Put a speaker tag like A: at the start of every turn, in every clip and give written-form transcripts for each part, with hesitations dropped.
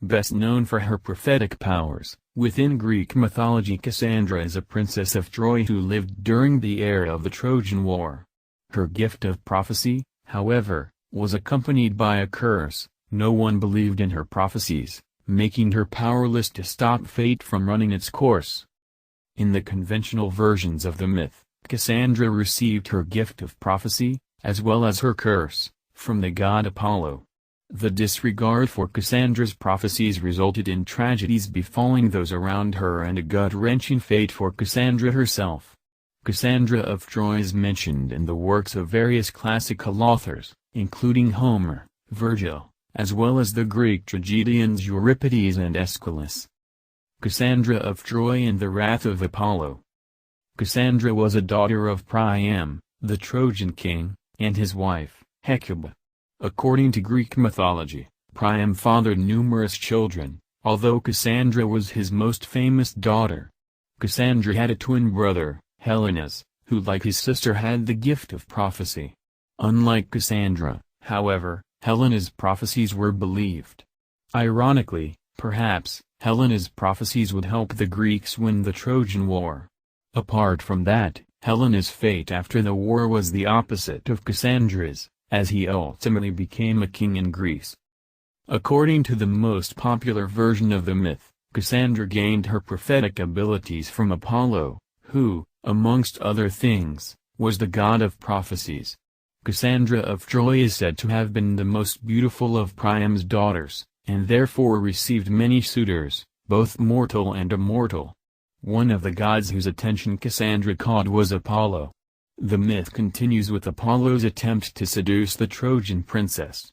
A: best known for her prophetic powers. Within Greek mythology, Cassandra is a princess of Troy who lived during the era of the Trojan War. Her gift of prophecy, however, was accompanied by a curse. No one believed in her prophecies, making her powerless to stop fate from running its course. In the conventional versions of the myth, Cassandra received her gift of prophecy, as well as her curse, from the god Apollo. The disregard for Cassandra's prophecies resulted in tragedies befalling those around her and a gut-wrenching fate for Cassandra herself. Cassandra of Troy is mentioned in the works of various classical authors, including Homer, Virgil, as well as the Greek tragedians Euripides and Aeschylus. Cassandra of Troy and the Wrath of Apollo. Cassandra was a daughter of Priam, the Trojan king, and his wife, Hecuba. According to Greek mythology, Priam fathered numerous children, although Cassandra was his most famous daughter. Cassandra had a twin brother, Helen, who like his sister had the gift of prophecy. Unlike Cassandra, however, Helen's prophecies were believed. Ironically, perhaps, Helen's prophecies would help the Greeks win the Trojan War. Apart from that, Helen's fate after the war was the opposite of Cassandra's, as he ultimately became a king in Greece. According to the most popular version of the myth, Cassandra gained her prophetic abilities from Apollo, who, amongst other things, was the god of prophecies. Cassandra of Troy is said to have been the most beautiful of Priam's daughters, and therefore received many suitors, both mortal and immortal. One of the gods whose attention Cassandra caught was Apollo. The myth continues with Apollo's attempt to seduce the Trojan princess.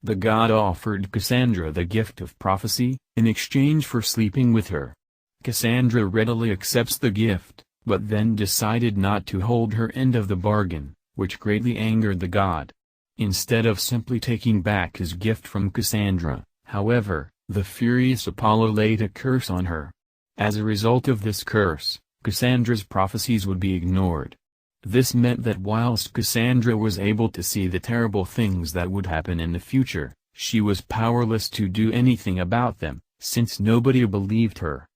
A: The god offered Cassandra the gift of prophecy, in exchange for sleeping with her. Cassandra readily accepts the gift, but then decided not to hold her end of the bargain, which greatly angered the god. Instead of simply taking back his gift from Cassandra, however, the furious Apollo laid a curse on her. As a result of this curse, Cassandra's prophecies would be ignored. This meant that whilst Cassandra was able to see the terrible things that would happen in the future, she was powerless to do anything about them, since nobody believed her.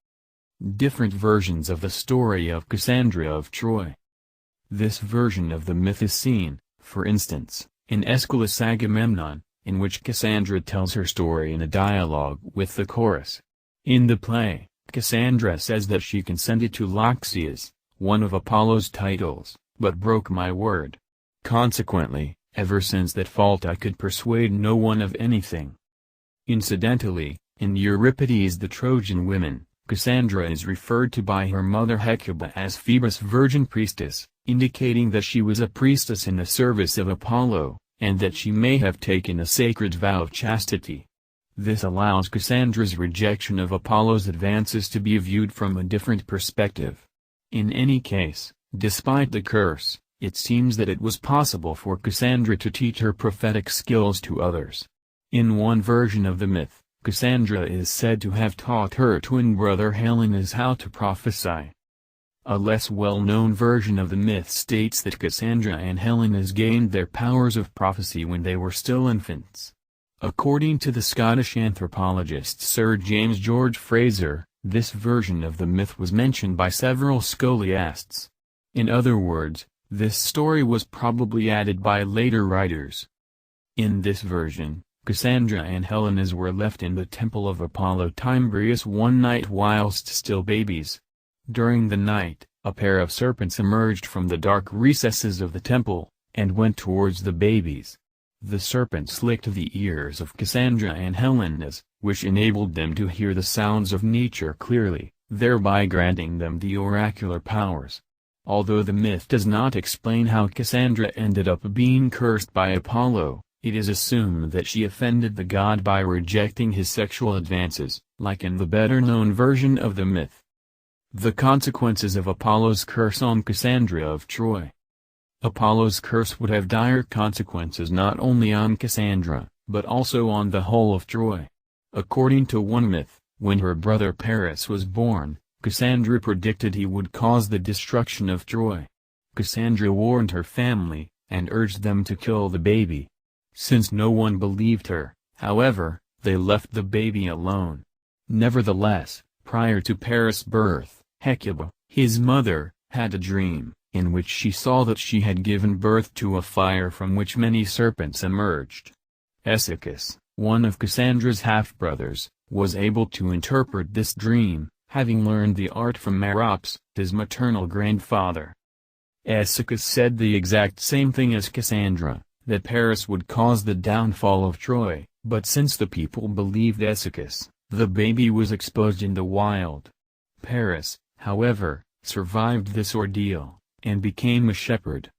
A: Different versions of the story of Cassandra of Troy. This version of the myth is seen, for instance, in Aeschylus' Agamemnon, in which Cassandra tells her story in a dialogue with the chorus. In the play, Cassandra says that she consented to Loxias, one of Apollo's titles, but broke my word. Consequently, ever since that fault I could persuade no one of anything. Incidentally, in Euripides' The Trojan Women, Cassandra is referred to by her mother Hecuba as Phoebus' virgin priestess, indicating that she was a priestess in the service of Apollo, and that she may have taken a sacred vow of chastity. This allows Cassandra's rejection of Apollo's advances to be viewed from a different perspective. In any case, despite the curse, it seems that it was possible for Cassandra to teach her prophetic skills to others. In one version of the myth, Cassandra is said to have taught her twin brother Helen how to prophesy. A less well-known version of the myth states that Cassandra and Helen gained their powers of prophecy when they were still infants. According to the Scottish anthropologist Sir James George Fraser, this version of the myth was mentioned by several scholiasts. In other words, this story was probably added by later writers. In this version, Cassandra and Helen were left in the temple of Apollo Timbrius one night whilst still babies. During the night, a pair of serpents emerged from the dark recesses of the temple, and went towards the babies. The serpents licked the ears of Cassandra and Helen, which enabled them to hear the sounds of nature clearly, thereby granting them the oracular powers. Although the myth does not explain how Cassandra ended up being cursed by Apollo, it is assumed that she offended the god by rejecting his sexual advances, like in the better-known version of the myth. The consequences of Apollo's curse on Cassandra of Troy. Apollo's curse would have dire consequences not only on Cassandra, but also on the whole of Troy. According to one myth, when her brother Paris was born, Cassandra predicted he would cause the destruction of Troy. Cassandra warned her family, and urged them to kill the baby. Since no one believed her, however, they left the baby alone. Nevertheless, prior to Paris' birth, Hecuba, his mother, had a dream, in which she saw that she had given birth to a fire from which many serpents emerged. Esicus, one of Cassandra's half-brothers, was able to interpret this dream, having learned the art from Merops, his maternal grandfather. Esicus said the exact same thing as Cassandra, that Paris would cause the downfall of Troy, but since the people believed Esicus, the baby was exposed in the wild. Paris, however, survived this ordeal, and became a shepherd.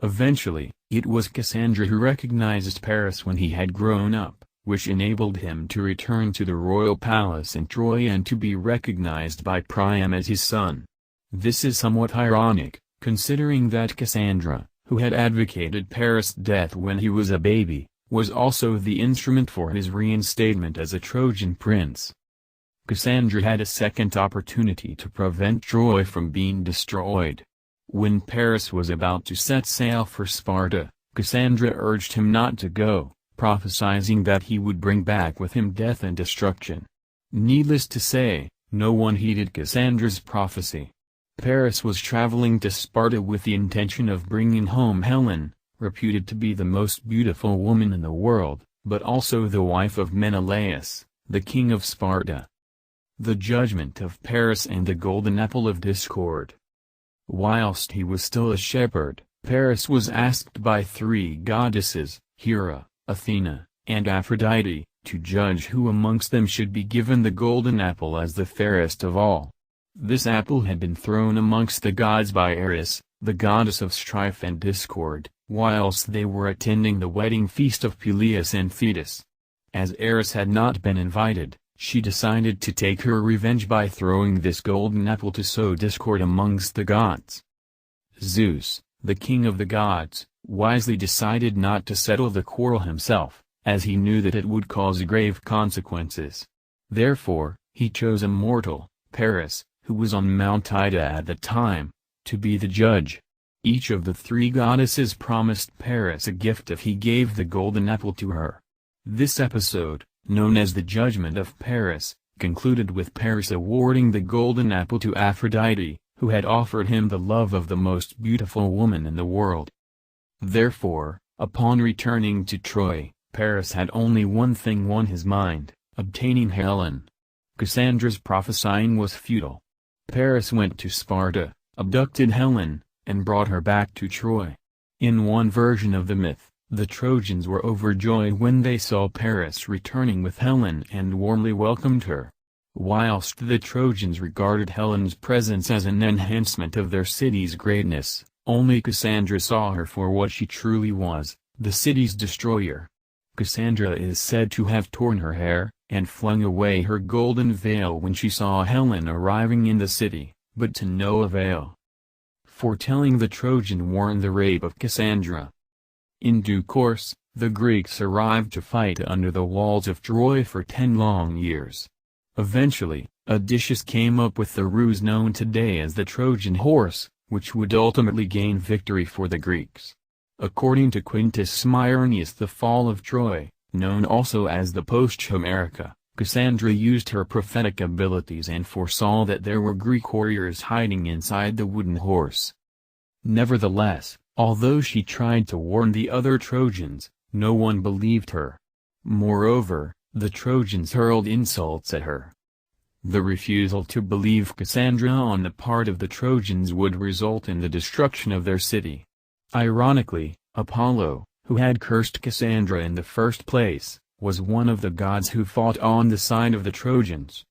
A: Eventually, it was Cassandra who recognized Paris when he had grown up, which enabled him to return to the royal palace in Troy and to be recognized by Priam as his son. This is somewhat ironic, considering that Cassandra, who had advocated Paris' death when he was a baby, was also the instrument for his reinstatement as a Trojan prince. Cassandra had a second opportunity to prevent Troy from being destroyed. When Paris was about to set sail for Sparta, Cassandra urged him not to go, prophesying that he would bring back with him death and destruction. Needless to say, no one heeded Cassandra's prophecy. Paris was traveling to Sparta with the intention of bringing home Helen, reputed to be the most beautiful woman in the world, but also the wife of Menelaus, the king of Sparta. The judgment of Paris and the golden apple of discord. Whilst he was still a shepherd, Paris was asked by three goddesses, Hera, Athena, and Aphrodite, to judge who amongst them should be given the golden apple as the fairest of all. This apple had been thrown amongst the gods by Eris, the goddess of strife and discord, whilst they were attending the wedding feast of Peleus and Thetis. As Eris had not been invited, she decided to take her revenge by throwing this golden apple to sow discord amongst the gods. Zeus, the king of the gods, wisely decided not to settle the quarrel himself, as he knew that it would cause grave consequences. Therefore, he chose a mortal, Paris, who was on Mount Ida at the time, to be the judge. Each of the three goddesses promised Paris a gift if he gave the golden apple to her. This episode, known as the Judgment of Paris, concluded with Paris awarding the golden apple to Aphrodite, who had offered him the love of the most beautiful woman in the world. Therefore, upon returning to Troy, Paris had only one thing on his mind, obtaining Helen. Cassandra's prophesying was futile. Paris went to Sparta, abducted Helen, and brought her back to Troy. In one version of the myth, the Trojans were overjoyed when they saw Paris returning with Helen and warmly welcomed her. Whilst the Trojans regarded Helen's presence as an enhancement of their city's greatness, only Cassandra saw her for what she truly was, the city's destroyer. Cassandra is said to have torn her hair, and flung away her golden veil when she saw Helen arriving in the city, but to no avail. Foretelling the Trojan War and the rape of Cassandra. In due course, the Greeks arrived to fight under the walls of Troy for 10 long years. Eventually, Odysseus came up with the ruse known today as the Trojan Horse, which would ultimately gain victory for the Greeks. According to Quintus Smyrnius, the fall of Troy, known also as the Post-Homerica, Cassandra used her prophetic abilities and foresaw that there were Greek warriors hiding inside the wooden horse. Nevertheless, although she tried to warn the other Trojans, no one believed her. Moreover, the Trojans hurled insults at her. The refusal to believe Cassandra on the part of the Trojans would result in the destruction of their city. Ironically, Apollo, who had cursed Cassandra in the first place, was one of the gods who fought on the side of the Trojans.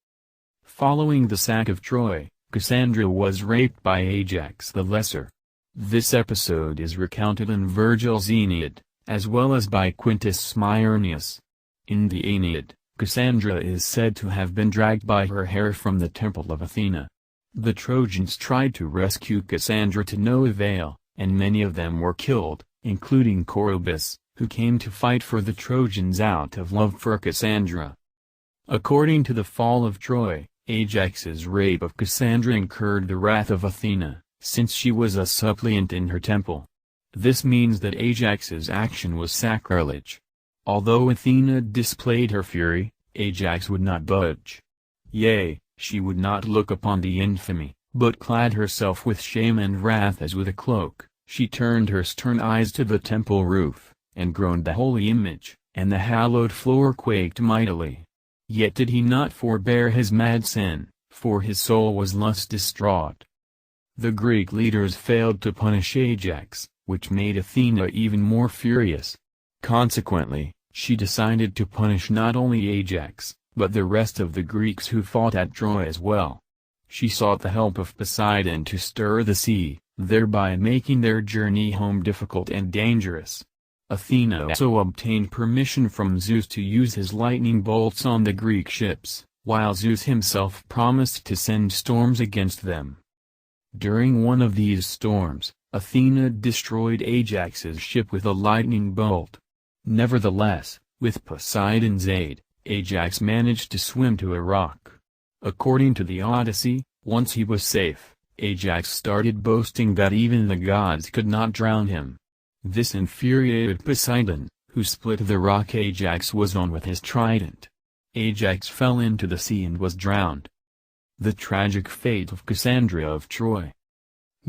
A: Following the sack of Troy, Cassandra was raped by Ajax the Lesser. This episode is recounted in Virgil's Aeneid, as well as by Quintus Smyrnius. In the Aeneid, Cassandra is said to have been dragged by her hair from the temple of Athena. The Trojans tried to rescue Cassandra to no avail, and many of them were killed, including Coroebus, who came to fight for the Trojans out of love for Cassandra. According to the fall of Troy, Ajax's rape of Cassandra incurred the wrath of Athena, since she was a suppliant in her temple. This means that Ajax's action was sacrilege. Although Athena displayed her fury, Ajax would not budge. Yea, she would not look upon the infamy, but clad herself with shame and wrath as with a cloak. She turned her stern eyes to the temple roof, and groaned the holy image, and the hallowed floor quaked mightily. Yet did he not forbear his mad sin, for his soul was lust distraught. The Greek leaders failed to punish Ajax, which made Athena even more furious. Consequently, she decided to punish not only Ajax, but the rest of the Greeks who fought at Troy as well. She sought the help of Poseidon to stir the sea, thereby making their journey home difficult and dangerous. Athena also obtained permission from Zeus to use his lightning bolts on the Greek ships, while Zeus himself promised to send storms against them. During one of these storms, Athena destroyed Ajax's ship with a lightning bolt. Nevertheless, with Poseidon's aid, Ajax managed to swim to a rock. According to the Odyssey, once he was safe, Ajax started boasting that even the gods could not drown him. This infuriated Poseidon, who split the rock Ajax was on with his trident. Ajax fell into the sea and was drowned. The tragic fate of Cassandra of Troy.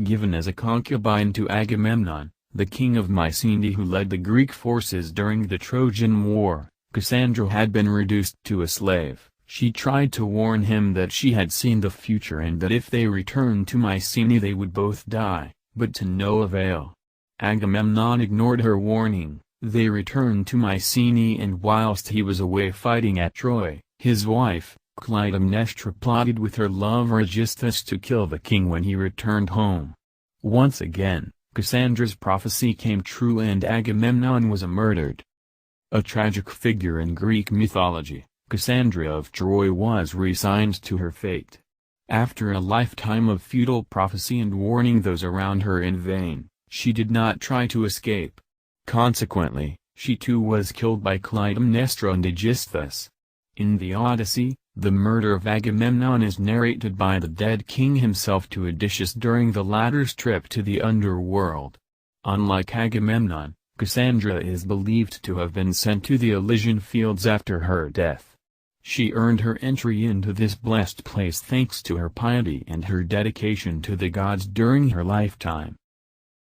A: Given as a concubine to Agamemnon, the king of Mycenae who led the Greek forces during the Trojan War, Cassandra had been reduced to a slave. She tried to warn him that she had seen the future and that if they returned to Mycenae they would both die, but to no avail. Agamemnon ignored her warning. They returned to Mycenae, and whilst he was away fighting at Troy, his wife, Clytemnestra, plotted with her lover Aegisthus to kill the king when he returned home. Once again, Cassandra's prophecy came true and Agamemnon was murdered. A tragic figure in Greek mythology, Cassandra of Troy was resigned to her fate. After a lifetime of futile prophecy and warning those around her in vain, she did not try to escape. Consequently, she too was killed by Clytemnestra and Aegisthus. In the Odyssey, the murder of Agamemnon is narrated by the dead king himself to Odysseus during the latter's trip to the underworld. Unlike Agamemnon, Cassandra is believed to have been sent to the Elysian fields after her death. She earned her entry into this blessed place thanks to her piety and her dedication to the gods during her lifetime.